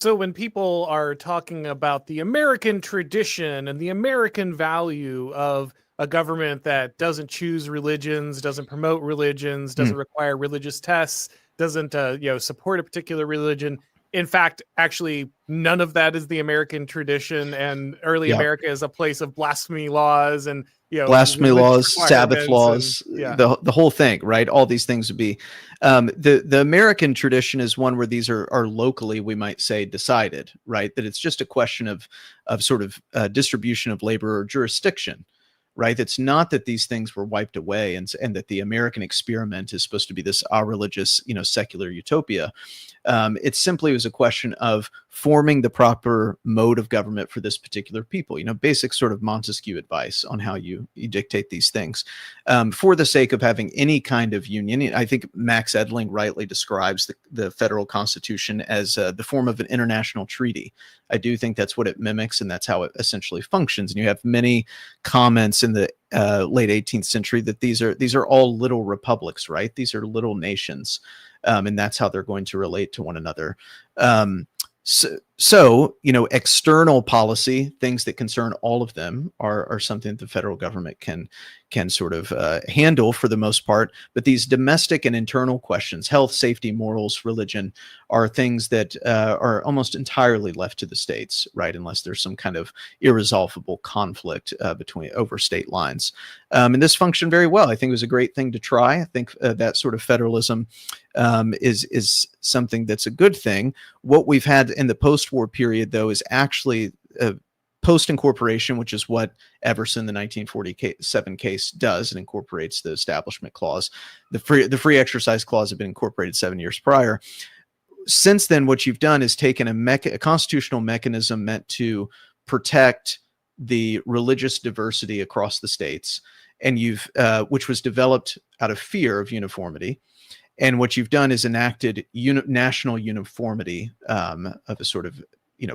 So when people are talking about the American tradition and the American value of a government that doesn't choose religions, doesn't promote religions, Hmm. doesn't require religious tests, doesn't support a particular religion. In fact, actually, none of that is the American tradition, and early Yeah. America is a place of blasphemy laws and Blasphemy religious laws, Sabbath requirements, and laws, yeah. the whole thing, right? All these things would be the American tradition is one where these are locally, we might say, decided, right? That it's just a question of sort of distribution of labor or jurisdiction, right? It's not that these things were wiped away and that the American experiment is supposed to be this religious, secular utopia. It simply was a question of forming the proper mode of government for this particular people, basic sort of Montesquieu advice on how you dictate these things for the sake of having any kind of union. I think Max Edling rightly describes the federal constitution as the form of an international treaty. I do think that's what it mimics, and that's how it essentially functions. And you have many comments in the late 18th century that these are all little republics, right? These are little nations. And that's how they're going to relate to one another. So external policy, things that concern all of them, are something that the federal government can sort of handle for the most part. But these domestic and internal questions, health, safety, morals, religion, are things that are almost entirely left to the states, right? Unless there's some kind of irresolvable conflict over state lines. And this functioned very well. I think it was a great thing to try. I think that sort of federalism is something that's a good thing. What we've had in the post-war period, though, is actually post-incorporation, which is what Everson, the 1947 case, does. It incorporates the Establishment Clause. The free exercise clause had been incorporated 7 years prior. Since then, what you've done is taken a constitutional mechanism meant to protect the religious diversity across the states, and which was developed out of fear of uniformity. And what you've done is enacted national uniformity of a sort of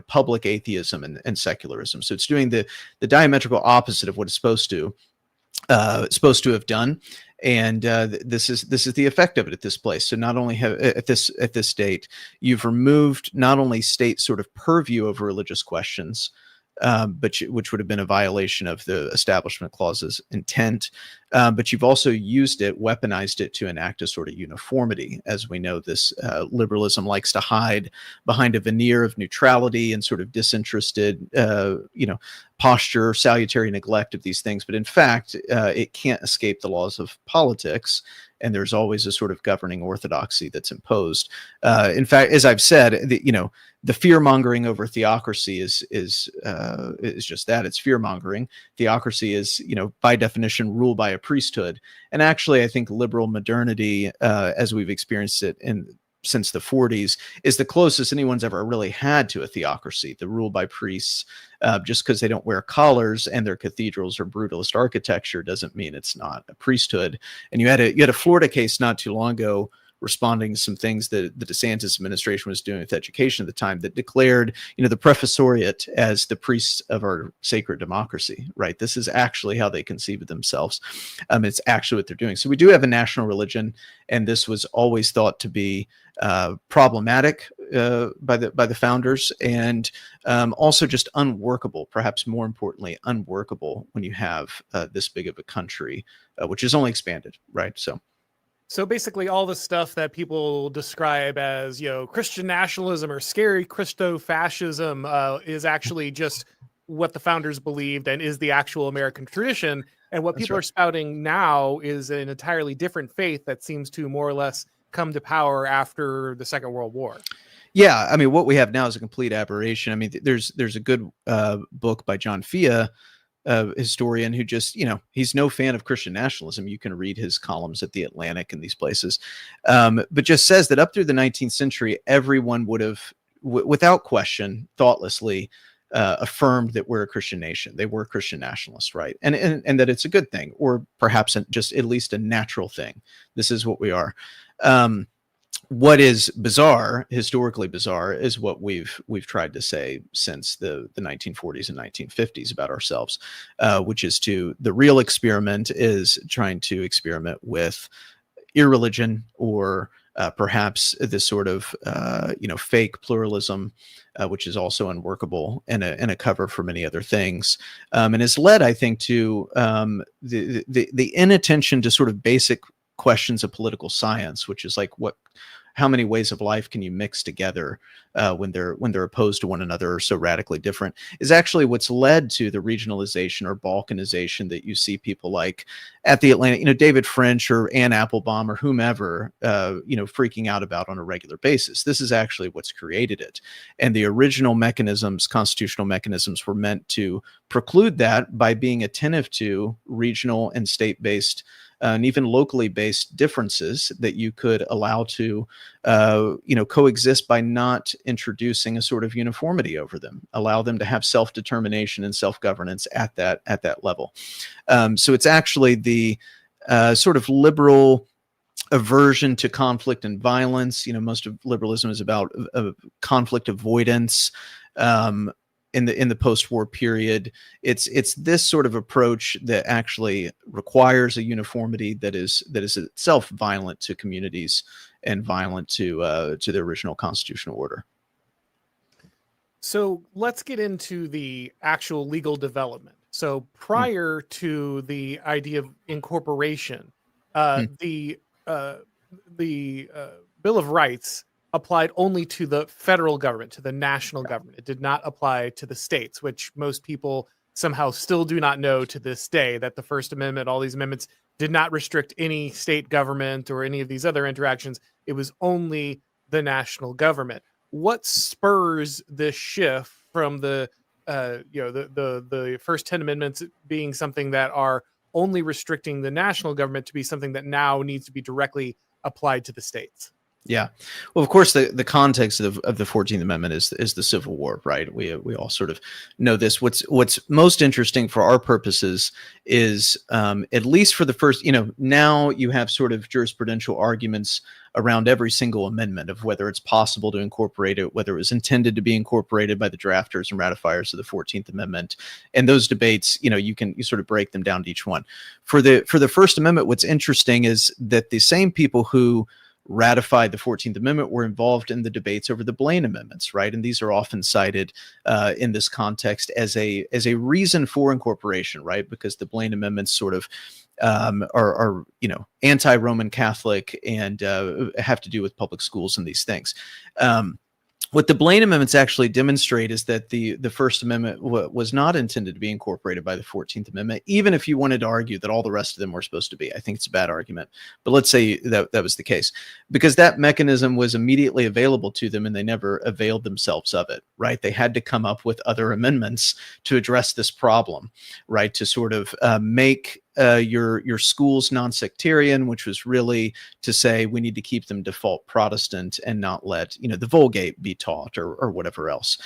public atheism and secularism. So it's doing the diametrical opposite of what it's supposed to have done. And this is the effect of it at this place. So not only at this state, you've removed not only state sort of purview over religious questions, which would have been a violation of the Establishment Clause's intent. But you've also weaponized it to enact a sort of uniformity. As we know, this liberalism likes to hide behind a veneer of neutrality and sort of disinterested, posture, salutary neglect of these things. But in fact, it can't escape the laws of politics. And there's always a sort of governing orthodoxy that's imposed. In fact, as I've said, the fear mongering over theocracy is just that. It's fear mongering. Theocracy is, by definition, ruled by a priesthood. And actually, I think liberal modernity, as we've experienced it since the 40s, is the closest anyone's ever really had to a theocracy. The rule by priests, just because they don't wear collars and their cathedrals are brutalist architecture, doesn't mean it's not a priesthood. And you had a Florida case not too long ago responding to some things that the DeSantis administration was doing with education at the time that declared, the professoriate as the priests of our sacred democracy, right? This is actually how they conceive of themselves. It's actually what they're doing. So we do have a national religion, and this was always thought to be problematic by the founders, and also just unworkable, perhaps more importantly, unworkable when you have this big of a country, which has only expanded, right? So basically all the stuff that people describe as, Christian nationalism or scary Christo-fascism is actually just what the founders believed and is the actual American tradition. And what people are spouting now is an entirely different faith that seems to more or less come to power after the Second World War. Yeah, I mean, what we have now is a complete aberration. I mean, there's a good book by John Fia, historian, who just, he's no fan of Christian nationalism. You can read his columns at the Atlantic and these places, but just says that up through the 19th century, everyone would have, without question, thoughtlessly affirmed that we're a Christian nation. They were Christian nationalists, right? And that it's a good thing, or perhaps just at least a natural thing. This is what we are. What is bizarre, historically bizarre, is what we've tried to say since the 1940s and 1950s about ourselves, which is the real experiment is trying to experiment with irreligion or perhaps this sort of fake pluralism, which is also unworkable and a cover for many other things, and has led, I think, to the inattention to sort of basic questions of political science, which is like how many ways of life can you mix together when they're opposed to one another or so radically different, is actually what's led to the regionalization or balkanization that you see people like at the Atlantic, David French or Ann Applebaum or whomever, freaking out about on a regular basis. This is actually what's created it. And the original mechanisms, constitutional mechanisms, were meant to preclude that by being attentive to regional and state-based and even locally based differences that you could allow to, coexist by not introducing a sort of uniformity over them, allow them to have self-determination and self-governance at that level. So it's actually the sort of liberal aversion to conflict and violence. Most of liberalism is about conflict avoidance. In the post-war period, it's this sort of approach that actually requires a uniformity that is itself violent to communities and violent to the original constitutional order. So let's get into the actual legal development. So prior to the idea of incorporation, the Bill of Rights applied only to the federal government, to the national government. It did not apply to the states, which most people somehow still do not know to this day, that the First Amendment, all these amendments, did not restrict any state government or any of these other interactions. It was only the national government. What spurs this shift from the first 10 amendments being something that are only restricting the national government to be something that now needs to be directly applied to the states? Yeah. Well, of course, the context of the 14th Amendment is the Civil War, right? We all sort of know this. What's most interesting for our purposes is, at least for the first, now you have sort of jurisprudential arguments around every single amendment of whether it's possible to incorporate it, whether it was intended to be incorporated by the drafters and ratifiers of the 14th Amendment. And those debates, you sort of break them down to each one. For the First Amendment, what's interesting is that the same people who ratified the 14th Amendment were involved in the debates over the Blaine Amendments, right? And these are often cited in this context as a reason for incorporation, right? Because the Blaine Amendments sort of are anti-Roman Catholic and have to do with public schools and these things. What the Blaine Amendments actually demonstrate is that the First Amendment was not intended to be incorporated by the 14th Amendment, even if you wanted to argue that all the rest of them were supposed to be. I think it's a bad argument. But let's say that was the case, because that mechanism was immediately available to them and they never availed themselves of it, right? They had to come up with other amendments to address this problem, right? To sort of make your schools non-sectarian, which was really to say we need to keep them default Protestant and not let the Vulgate be taught or whatever else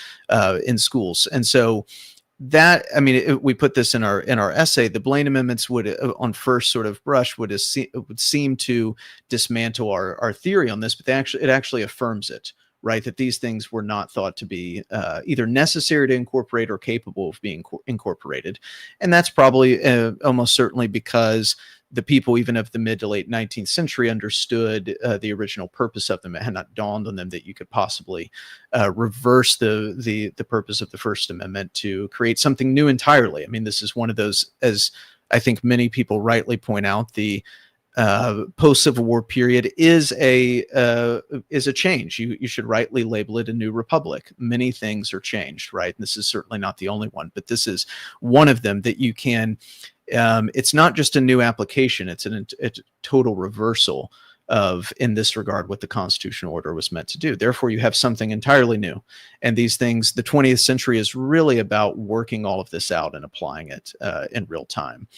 in schools. And so that, we put this in our essay. The Blaine Amendments would, on first sort of brush, would seem to dismantle our theory on this, but it actually affirms it. Right, that these things were not thought to be either necessary to incorporate or capable of being incorporated. And that's probably almost certainly because the people, even of the mid to late 19th century, understood the original purpose of them. It had not dawned on them that you could possibly reverse the purpose of the First Amendment to create something new entirely. This is one of those, as I think many people rightly point out, the post-Civil War period is a change. You should rightly label it a new republic. Many things are changed, right? And this is certainly not the only one, but this is one of them that you can. It's not just a new application; it's a total reversal of, in this regard, what the constitutional order was meant to do. Therefore, you have something entirely new. And these things, the 20th century is really about working all of this out and applying it in real time.